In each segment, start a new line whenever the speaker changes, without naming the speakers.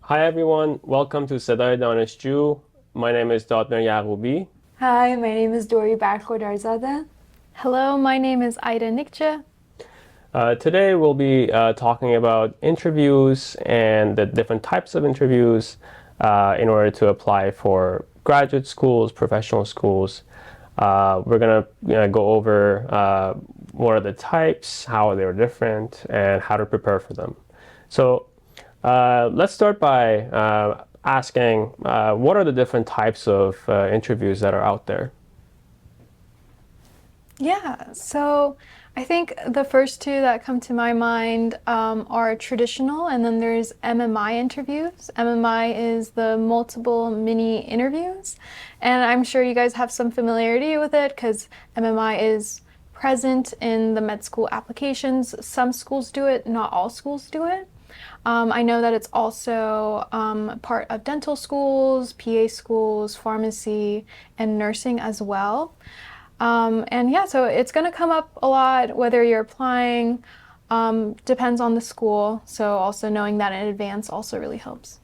Hi everyone, welcome to Sedaye Daneshjoo. My name is Dodmer Yagoubi.
Hi, my name is Dori Barkhordarzadeh.
Hello, my name is Ayeneh.
Today we'll be talking about interviews and the different types of interviews in order to apply for graduate schools, professional schools. We're gonna go over what are the types, how they're different, and how to prepare for them. So let's start by asking what are the different types of interviews that are out there?
Yeah, so I think the first two that come to my mind are traditional, and then there's MMI interviews. MMI is the multiple mini interviews, and I'm sure you guys have some familiarity with it because MMI is present in the med school applications. Some schools do it, not all schools do it. I know that it's also part of dental schools, PA schools, pharmacy, and nursing as well. And yeah, so it's going to come up a lot whether you're applying, depends on the school. So also knowing that in advance also really helps.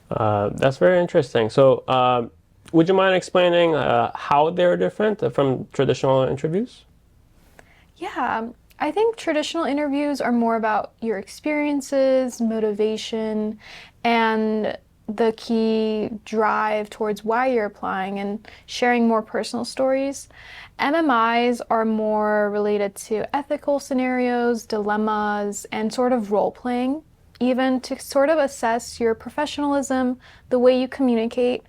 That's very interesting. So would you mind explaining how they're different from traditional interviews?
Yeah, I think traditional interviews are more about your experiences, motivation, and the key drive towards why you're applying and sharing more personal stories. MMIs are more related to ethical scenarios, dilemmas, and sort of role playing, even to sort of assess your professionalism, the way you communicate,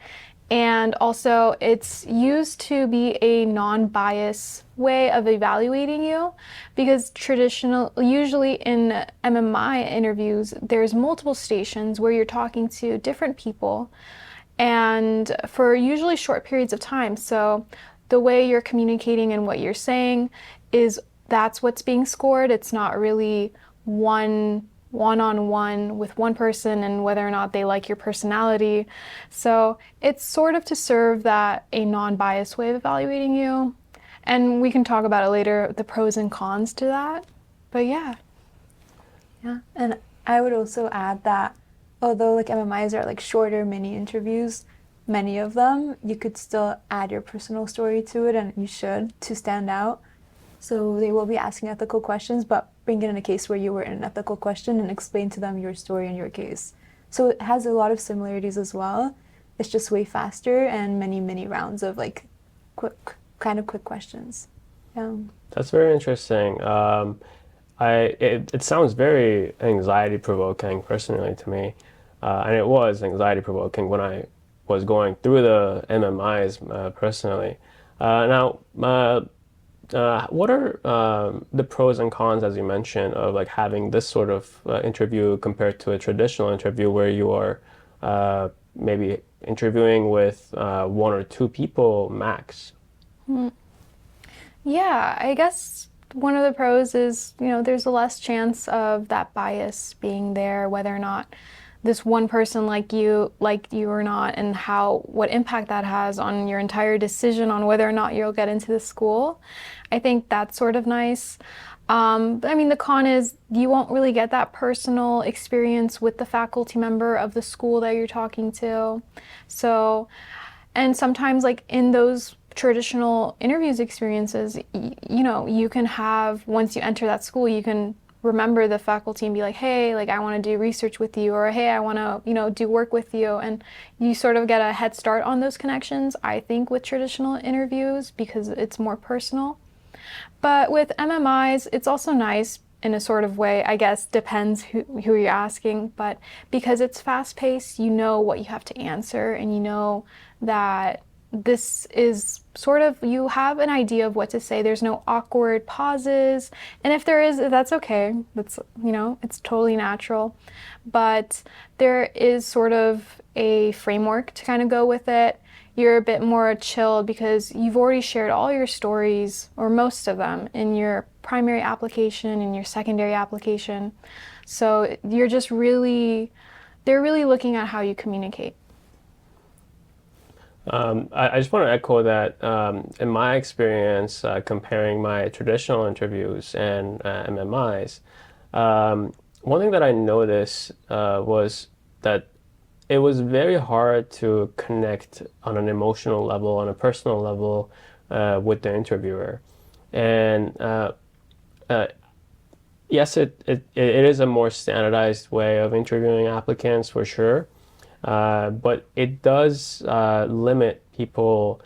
and also it's used to be a non-bias way of evaluating you because usually in MMI interviews there's multiple stations where you're talking to different people and for usually short periods of time. So the way you're communicating and what you're saying is that's what's being scored. It's not really one-on-one with one person and whether or not they like your personality. So it's sort of to serve that a non-biased way of evaluating you. And we can talk about it later, the pros and cons to that. But yeah.
Yeah, and I would also add that although like MMIs are like shorter mini interviews, many of them you could still add your personal story to it, and you should to stand out. So they will be asking ethical questions, but bring it in a case where you were in an ethical question and explain to them your story and your case. So it has a lot of similarities as well. It's just way faster and many, many rounds of like quick questions. Yeah.
That's very interesting. It sounds very anxiety provoking personally to me, and it was anxiety provoking when I was going through the MMIs personally. What are the pros and cons, as you mentioned, of like having this sort of interview compared to a traditional interview where you are maybe interviewing with one or two people max?
Yeah, I guess one of the pros is, there's a less chance of that bias being there, whether or not this one person like you or not, and what impact that has on your entire decision on whether or not you'll get into the school. I think that's sort of nice. But I mean, the con is you won't really get that personal experience with the faculty member of the school that you're talking to. So, and sometimes like in those traditional interviews experiences, you can have, once you enter that school, you can remember the faculty and be like, hey, like I want to do research with you, or hey, I want to, do work with you. And you sort of get a head start on those connections, I think, with traditional interviews because it's more personal. But with MMIs, it's also nice in a sort of way, I guess, depends who you're asking, but because it's fast paced, you know what you have to answer and you know that this is sort of, you have an idea of what to say. There's no awkward pauses. And if there is, that's okay. That's, it's totally natural. But there is sort of a framework to kind of go with it. You're a bit more chilled because you've already shared all your stories, or most of them, in your primary application and your secondary application. So you're just really, they're really looking at how you communicate.
I just want to echo that in my experience, comparing my traditional interviews and MMIs, one thing that I noticed was that it was very hard to connect on an emotional level, on a personal level, with the interviewer. And uh, yes, it is a more standardized way of interviewing applicants for sure, but it does limit people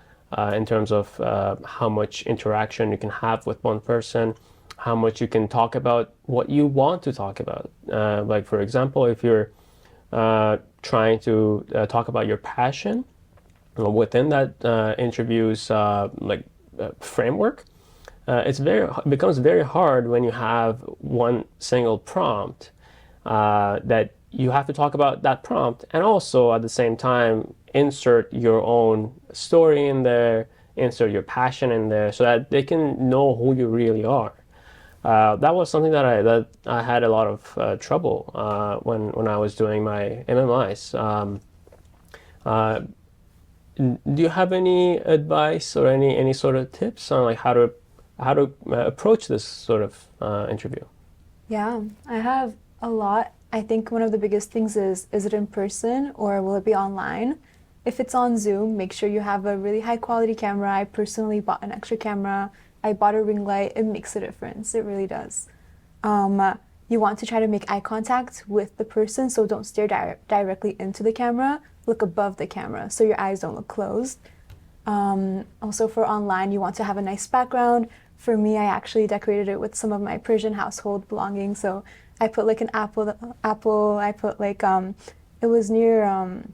in terms of how much interaction you can have with one person, how much you can talk about what you want to talk about. Like, for example, if you're trying to talk about your passion within that interview's framework, it becomes very hard when you have one single prompt that you have to talk about that prompt, and also at the same time insert your own story in there, insert your passion in there, so that they can know who you really are. That was something that I had a lot of trouble when I was doing my MMIs. Do you have any advice or any sort of tips on like how to approach this sort of interview?
Yeah, I have a lot. I think one of the biggest things is it in person or will it be online? If it's on Zoom, make sure you have a really high quality camera. I personally bought an extra camera. I bought a ring light. It makes a difference. It really does. You want to try to make eye contact with the person, so don't stare directly into the camera. Look above the camera so your eyes don't look closed. Also for online, you want to have a nice background. For me, I actually decorated it with some of my Persian household belongings. So I put like an apple. I put like, it was near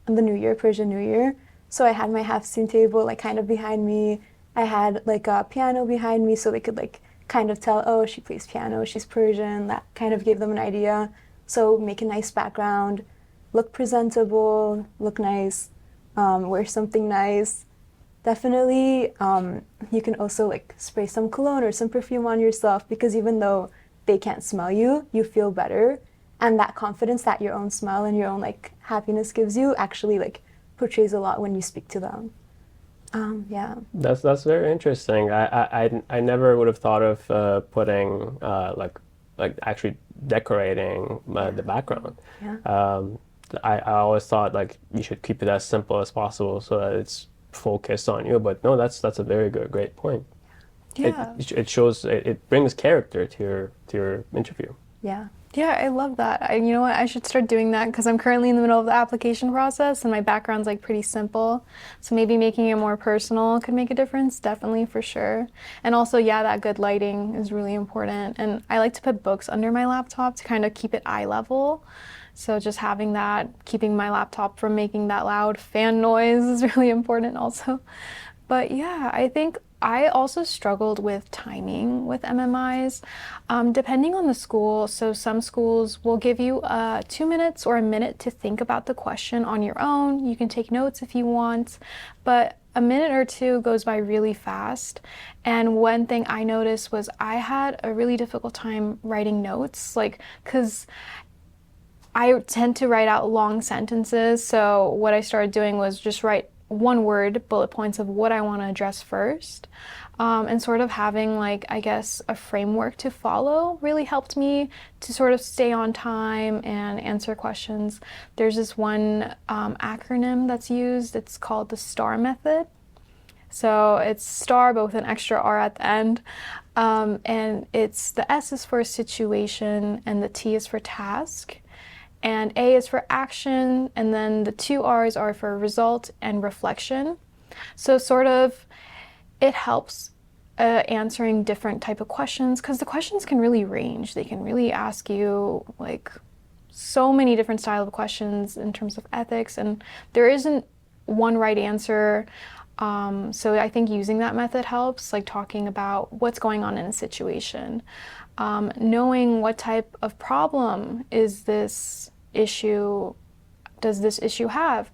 the New Year, Persian New Year. So I had my half-scene table like kind of behind me. I had like a piano behind me so they could like kind of tell, oh, she plays piano, she's Persian. That kind of gave them an idea. So make a nice background, look presentable, look nice, wear something nice. Definitely, you can also like spray some cologne or some perfume on yourself, because even though they can't smell you, you feel better. And that confidence that your own smell and your own like happiness gives you actually like portrays a lot when you speak to them. Yeah.
That's very interesting. I never would have thought of putting like actually decorating the background.
Yeah.
I always thought like you should keep it as simple as possible so that it's focused on you. But no, that's a very great point.
Yeah.
It shows it brings character to your interview.
Yeah.
Yeah, I love that. You know what? I should start doing that because I'm currently in the middle of the application process and my background's like pretty simple. So maybe making it more personal could make a difference, definitely, for sure. And also, yeah, that good lighting is really important. And I like to put books under my laptop to kind of keep it eye level. So just having that, keeping my laptop from making that loud fan noise is really important also. But yeah, I think I also struggled with timing with MMIs, depending on the school. So some schools will give you 2 minutes or a minute to think about the question on your own. You can take notes if you want, but a minute or two goes by really fast. And one thing I noticed was I had a really difficult time writing notes, like, because I tend to write out long sentences. So what I started doing was just write one word bullet points of what I want to address first, and sort of having like, I guess, a framework to follow really helped me to sort of stay on time and answer questions. There's this one acronym that's used. It's called the STAR method. So it's STAR but with an extra R at the end, and it's the S is for situation and the T is for task. And A is for action, and then the 2 R's are for result and reflection. So sort of it helps answering different type of questions, because the questions can really range. They can really ask you like so many different style of questions in terms of ethics, and there isn't one right answer. So I think using that method helps, like talking about what's going on in a situation, knowing what type of problem is this issue, does this issue have,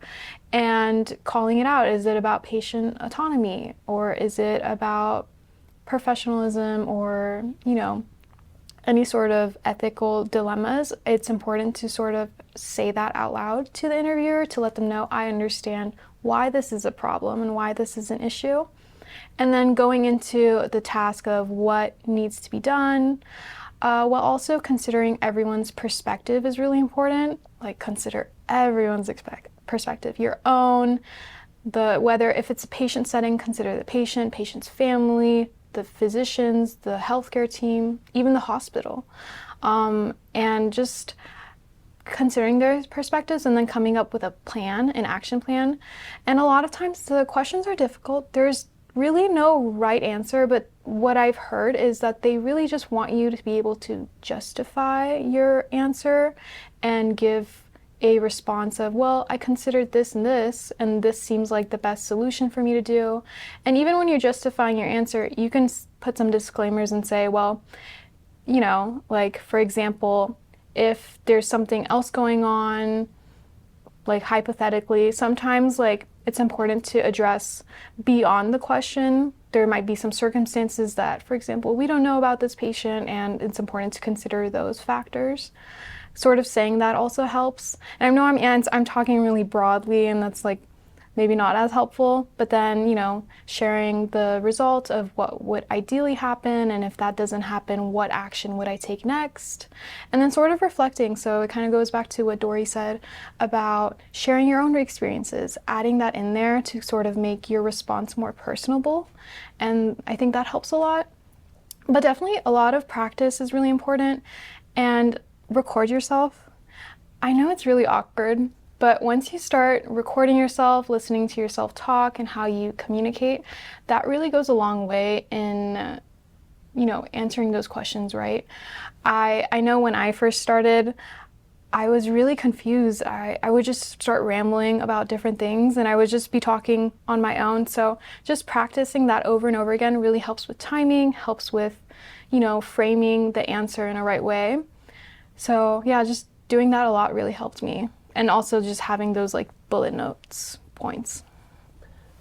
and calling it out. Is it about patient autonomy, or is it about professionalism, or, you know, any sort of ethical dilemmas? It's important to sort of say that out loud to the interviewer to let them know, I understand why this is a problem and why this is an issue. And then going into the task of what needs to be done, while also considering everyone's perspective is really important. Like, consider everyone's perspective, your own, whether if it's a patient setting, consider the patient, patient's family, the physicians, the healthcare team, even the hospital, and just considering their perspectives and then coming up with a plan, an action plan. And a lot of times the questions are difficult. There's really no right answer, but what I've heard is that they really just want you to be able to justify your answer and give a response of, well, I considered this and this seems like the best solution for me to do. And even when you're justifying your answer, you can put some disclaimers and say, well, you know, like, for example, if there's something else going on, like hypothetically, sometimes like it's important to address beyond the question. There might be some circumstances that, for example, we don't know about this patient, and it's important to consider those factors. Sort of saying that also helps. And I know I'm talking really broadly, and that's like maybe not as helpful, but then, you know, sharing the result of what would ideally happen, and if that doesn't happen, what action would I take next? And then sort of reflecting. So it kind of goes back to what Dory said about sharing your own experiences, adding that in there to sort of make your response more personable. And I think that helps a lot. But definitely a lot of practice is really important, and record yourself. I know it's really awkward, but once you start recording yourself, listening to yourself talk and how you communicate, that really goes a long way in, you know, answering those questions, right? I know when I first started, I was really confused. I would just start rambling about different things, and I would just be talking on my own. So just practicing that over and over again really helps with timing, helps with, you know, framing the answer in a right way. So yeah, just doing that a lot really helped me. And also just having those like bullet notes points.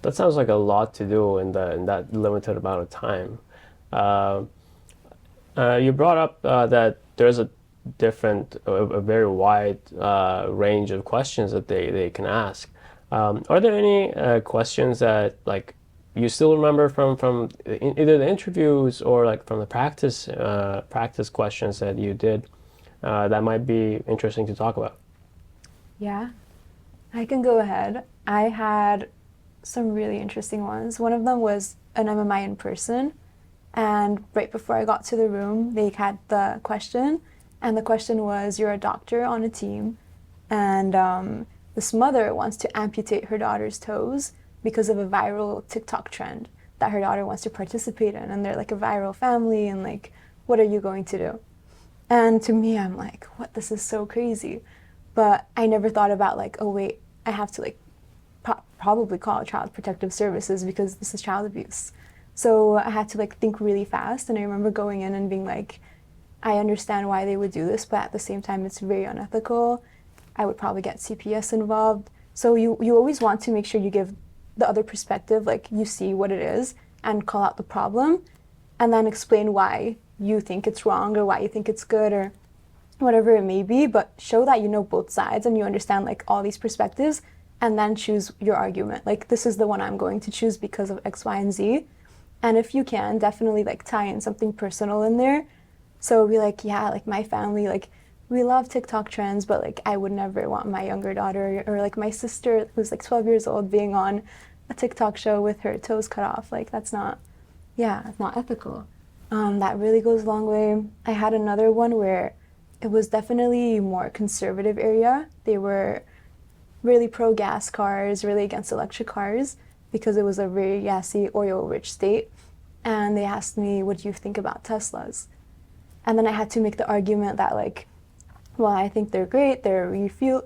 That sounds like a lot to do in that limited amount of time. You brought up that there's a very wide range of questions that they can ask. Are there any questions that like you still remember from either the interviews or like from the practice questions that you did that might be interesting to talk about?
Yeah, I can go ahead. I had some really interesting ones. One of them was an MMI in person, and right before I got to the room, they had the question, and the question was, you're a doctor on a team, and this mother wants to amputate her daughter's toes because of a viral TikTok trend that her daughter wants to participate in, and they're like a viral family, and like, what are you going to do? And to me, I'm like, what, this is so crazy. But I never thought about like, oh wait, I have to like probably call Child Protective Services because this is child abuse. So I had to like think really fast, and I remember going in and being like, I understand why they would do this, but at the same time it's very unethical. I would probably get CPS involved. So you always want to make sure you give the other perspective, like you see what it is and call out the problem, and then explain why you think it's wrong or why you think it's good or whatever it may be, but show that you know both sides and you understand like all these perspectives, and then choose your argument. Like, this is the one I'm going to choose because of X, Y, and Z. And if you can, definitely like tie in something personal in there. So be like, yeah, like my family, like we love TikTok trends, but like I would never want my younger daughter or like my sister who's like 12 years old being on a TikTok show with her toes cut off. Like that's not, yeah, it's not ethical. That really goes a long way. I had another one where it was definitely more conservative area. They were really pro-gas cars, really against electric cars, because it was a very gassy, oil-rich state. And they asked me, what do you think about Teslas? And then I had to make the argument that like, well, I think they're great, they're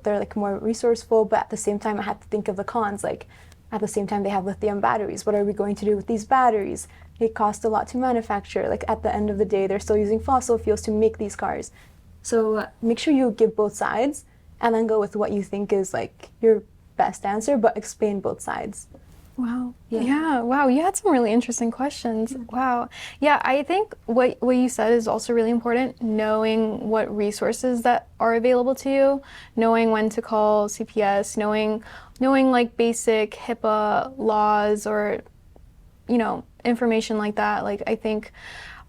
like more resourceful, but at the same time I had to think of the cons. Like, at the same time they have lithium batteries. What are we going to do with these batteries? They cost a lot to manufacture. Like, at the end of the day, they're still using fossil fuels to make these cars. So make sure you give both sides and then go with what you think is like your best answer, but explain both sides.
Wow. Yeah. Wow. You had some really interesting questions. Wow. Yeah. I think what you said is also really important. Knowing what resources that are available to you, knowing when to call CPS, knowing like basic HIPAA laws or, you know, information like that. Like, I think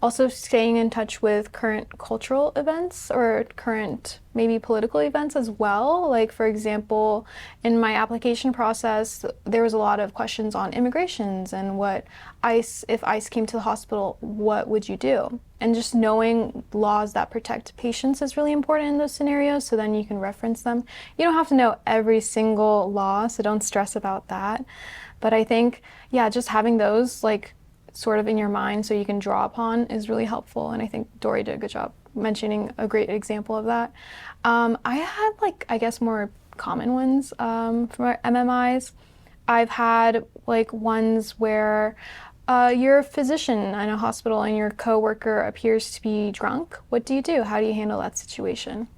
Also staying in touch with current cultural events or current maybe political events as well. Like for example, in my application process, there was a lot of questions on immigrations and if ICE came to the hospital, what would you do? And just knowing laws that protect patients is really important in those scenarios, so then you can reference them. You don't have to know every single law, so don't stress about that. But I think, yeah, just having those like sort of in your mind so you can draw upon is really helpful. And I think Dory did a good job mentioning a great example of that. I had like, I guess, more common ones for MMIs. I've had like ones where you're a physician in a hospital and your coworker appears to be drunk. What do you do? How do you handle that situation?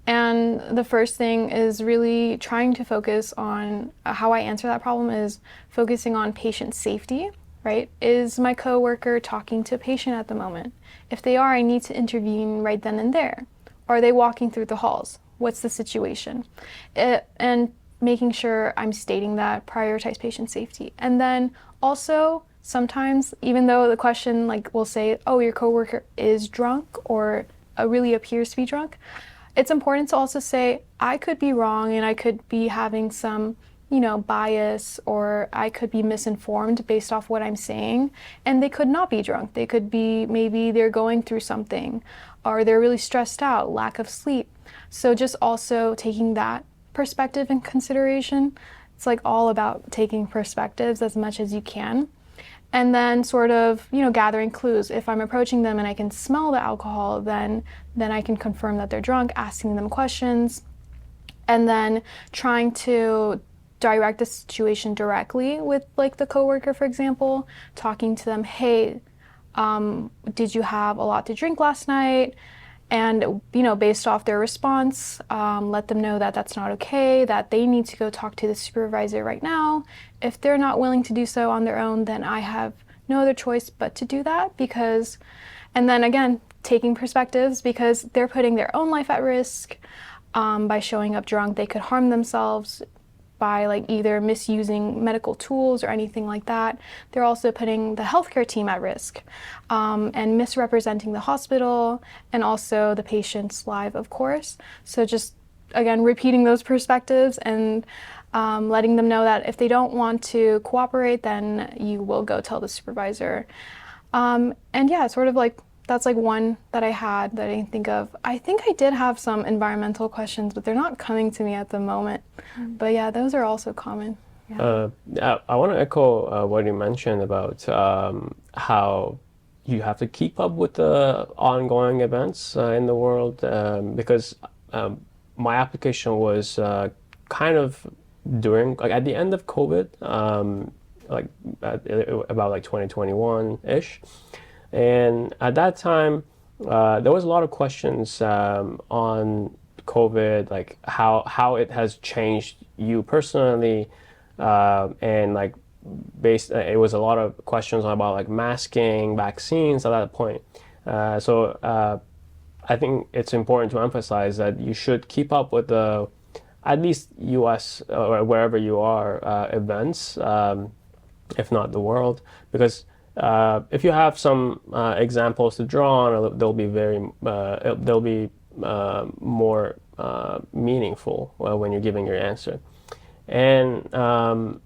And the first thing is really trying to focus on how I answer that problem is focusing on patient safety, right? Is my coworker talking to a patient at the moment? If they are, I need to intervene right then and there. Are they walking through the halls? What's the situation? And making sure I'm stating that, prioritize patient safety. And then also, sometimes, even though the question like will say, oh, your coworker is drunk or really appears to be drunk, it's important to also say, I could be wrong and I could be having some, bias, or I could be misinformed based off what I'm saying, and they could not be drunk. They could be, maybe they're going through something, or they're really stressed out, lack of sleep. So just also taking that perspective in consideration. It's like all about taking perspectives as much as you can. And then sort of, gathering clues. If I'm approaching them and I can smell the alcohol, then I can confirm that they're drunk, asking them questions, and then trying to direct the situation directly with like the coworker, for example, talking to them, hey, did you have a lot to drink last night? And, based off their response, let them know that that's not okay, that they need to go talk to the supervisor right now. If they're not willing to do so on their own, then I have no other choice but to do that and then again, taking perspectives, because they're putting their own life at risk by showing up drunk. They could harm themselves by like either misusing medical tools or anything like that. They're also putting the healthcare team at risk and misrepresenting the hospital and also the patient's life, of course. So just, again, repeating those perspectives and letting them know that if they don't want to cooperate, then you will go tell the supervisor. And yeah, sort of like, that's like one that I had that I didn't think of. I think I did have some environmental questions, but they're not coming to me at the moment. But yeah, those are also common. Yeah.
I want to echo what you mentioned about how you have to keep up with the ongoing events in the world, because my application was kind of during, like at the end of COVID, about like 2021-ish. And at that time, there was a lot of questions on COVID, like how it has changed you personally, and like it was a lot of questions about like masking, vaccines at that point. So I think it's important to emphasize that you should keep up with the at least U.S. or wherever you are events, if not the world, because if you have some examples to draw on, they'll be more meaningful when you're giving your answer. And I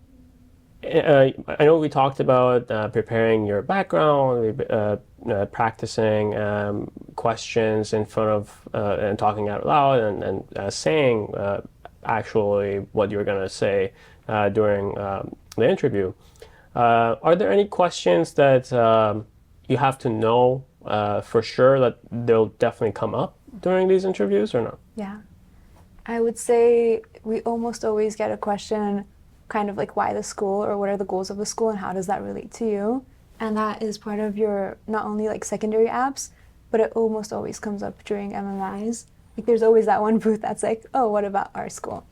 know we talked about preparing your background, practicing questions in front of and talking out loud and saying actually what you're going to say during the interview. Are there any questions that you have to know for sure that they'll definitely come up during these interviews or not?
Yeah. I would say we almost always get a question kind of like why the school, or what are the goals of the school and how does that relate to you? And that is part of your not only like secondary apps, but it almost always comes up during MMIs. Like there's always that one booth that's like, oh, what about our school?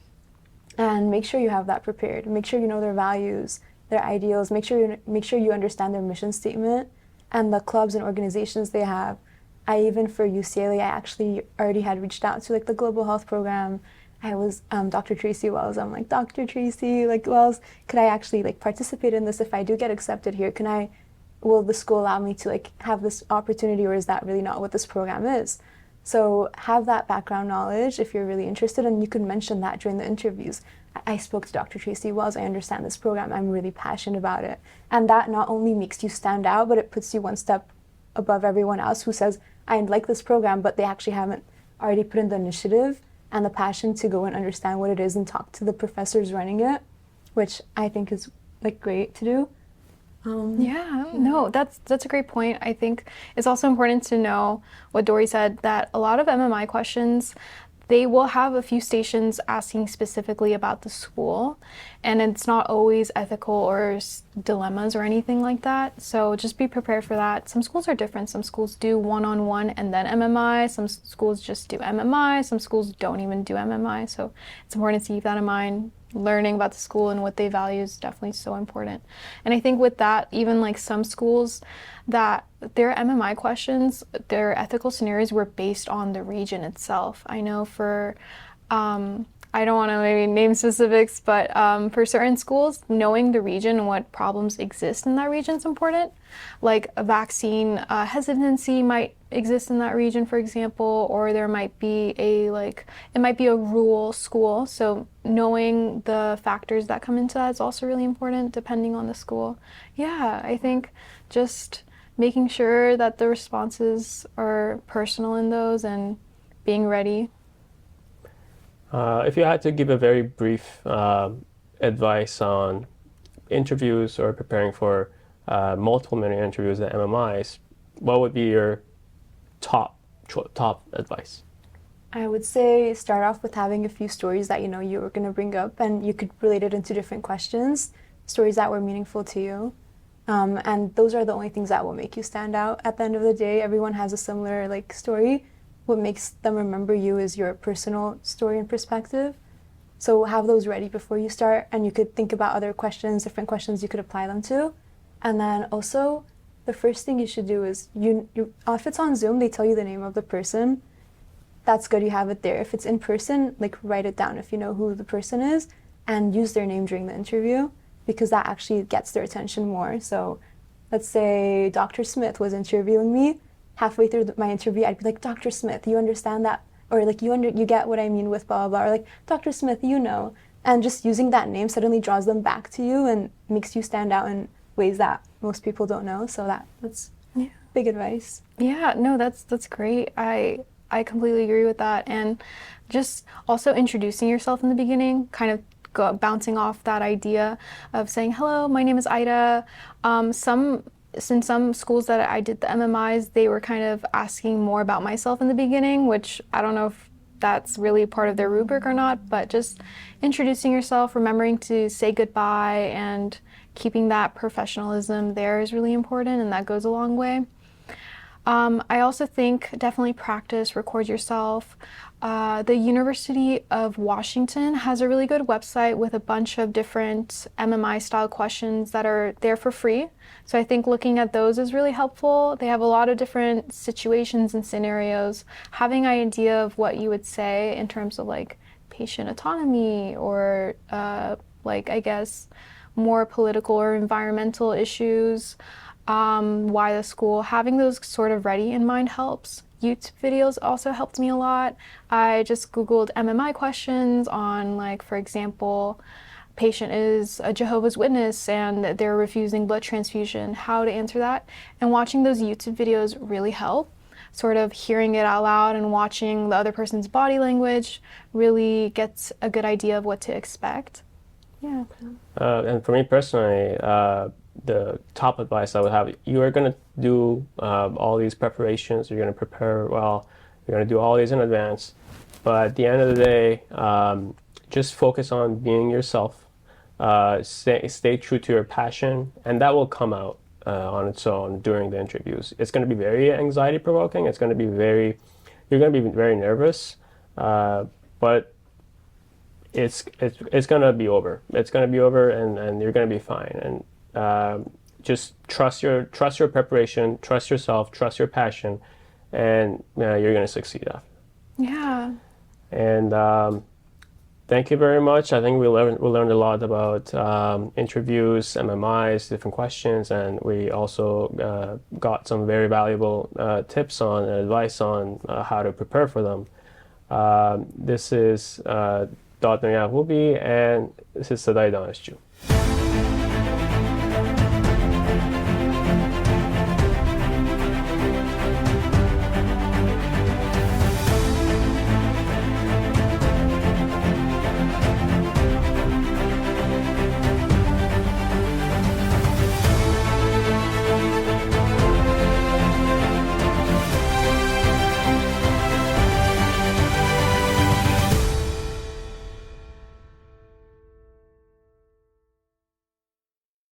And make sure you have that prepared. Make sure you know their values, their ideals. Make sure you understand their mission statement and the clubs and organizations they have. Even for UCLA, I actually already had reached out to like the global health program. I was Dr. Tracy Wells. I'm like, Dr. Tracy, like Wells, could I actually like participate in this if I do get accepted here? Can I will the school allow me to like have this opportunity, or is that really not what this program is? So have that background knowledge if you're really interested, and you can mention that during the interviews. I spoke to Dr. Tracy Wells, I understand this program, I'm really passionate about it. And that not only makes you stand out, but it puts you one step above everyone else who says, I like this program, but they actually haven't already put in the initiative and the passion to go and understand what it is and talk to the professors running it, which I think is like great to do.
No, that's a great point. I think it's also important to know what Dory said, that a lot of MMI questions, they will have a few stations asking specifically about the school, and it's not always ethical or dilemmas or anything like that. So just be prepared for that. Some schools are different. Some schools do one-on-one and then MMI. Some schools just do MMI. Some schools don't even do MMI. So it's important to keep that in mind. Learning about the school and what they value is definitely so important. And I think with that, even like some schools, that their MMI questions, their ethical scenarios were based on the region itself. I know for, I don't want to maybe name specifics, but for certain schools, knowing the region and what problems exist in that region is important. Like a vaccine hesitancy might exist in that region, for example, or there might be it might be a rural school. So knowing the factors that come into that is also really important depending on the school. Yeah, I think just making sure that the responses are personal in those and being ready.
If you had to give a very brief advice on interviews or preparing for multiple mini interviews at MMIs, what would be your top advice?
I would say start off with having a few stories that you know you were going to bring up, and you could relate it into different questions, stories that were meaningful to you. And those are the only things that will make you stand out. At the end of the day, everyone has a similar like story. What makes them remember you is your personal story and perspective. So have those ready before you start, and you could think about other questions, different questions you could apply them to. And then also, the first thing you should do is, if it's on Zoom, they tell you the name of the person. That's good, you have it there. If it's in person, like write it down if you know who the person is, and use their name during the interview, because that actually gets their attention more. So let's say Dr. Smith was interviewing me. Halfway through my interview, I'd be like, Dr. Smith, you understand that? Or like, you get what I mean with blah, blah, blah. Or like, Dr. Smith, you know. And just using that name suddenly draws them back to you and makes you stand out in ways that most people don't know. So that's big advice.
Yeah, no, that's great. I completely agree with that. And just also introducing yourself in the beginning, kind of bouncing off that idea of saying, hello, my name is Ida. In some schools that I did the MMIs, they were kind of asking more about myself in the beginning, which I don't know if that's really part of their rubric or not, but just introducing yourself, remembering to say goodbye, and keeping that professionalism there is really important, and that goes a long way. I also think definitely practice, record yourself. The University of Washington has a really good website with a bunch of different MMI style questions that are there for free. So I think looking at those is really helpful. They have a lot of different situations and scenarios. Having an idea of what you would say in terms of like patient autonomy or like I guess more political or environmental issues, why the school, having those sort of ready in mind helps. YouTube videos also helped me a lot. I just Googled MMI questions on, like, for example, patient is a Jehovah's Witness and they're refusing blood transfusion, how to answer that. And watching those YouTube videos really help. Sort of hearing it out loud and watching the other person's body language really gets a good idea of what to expect. Yeah.
And for me personally, the top advice I would have, you are going to do all these preparations, you're going to prepare well, you're going to do all these in advance, but at the end of the day, just focus on being yourself, stay true to your passion, and that will come out on its own during the interviews. It's going to be very anxiety provoking, you're going to be very nervous, but it's going to be over. It's going to be over, and you're going to be fine. And just trust your preparation, trust yourself, trust your passion, and you're going to succeed after.
Yeah.
And Thank you very much. I think we learned a lot about interviews, MMIs, different questions, and we also got some very valuable tips on and advice on how to prepare for them. This is Dr. Yahubi, and this is Sedaye Daneshjoo.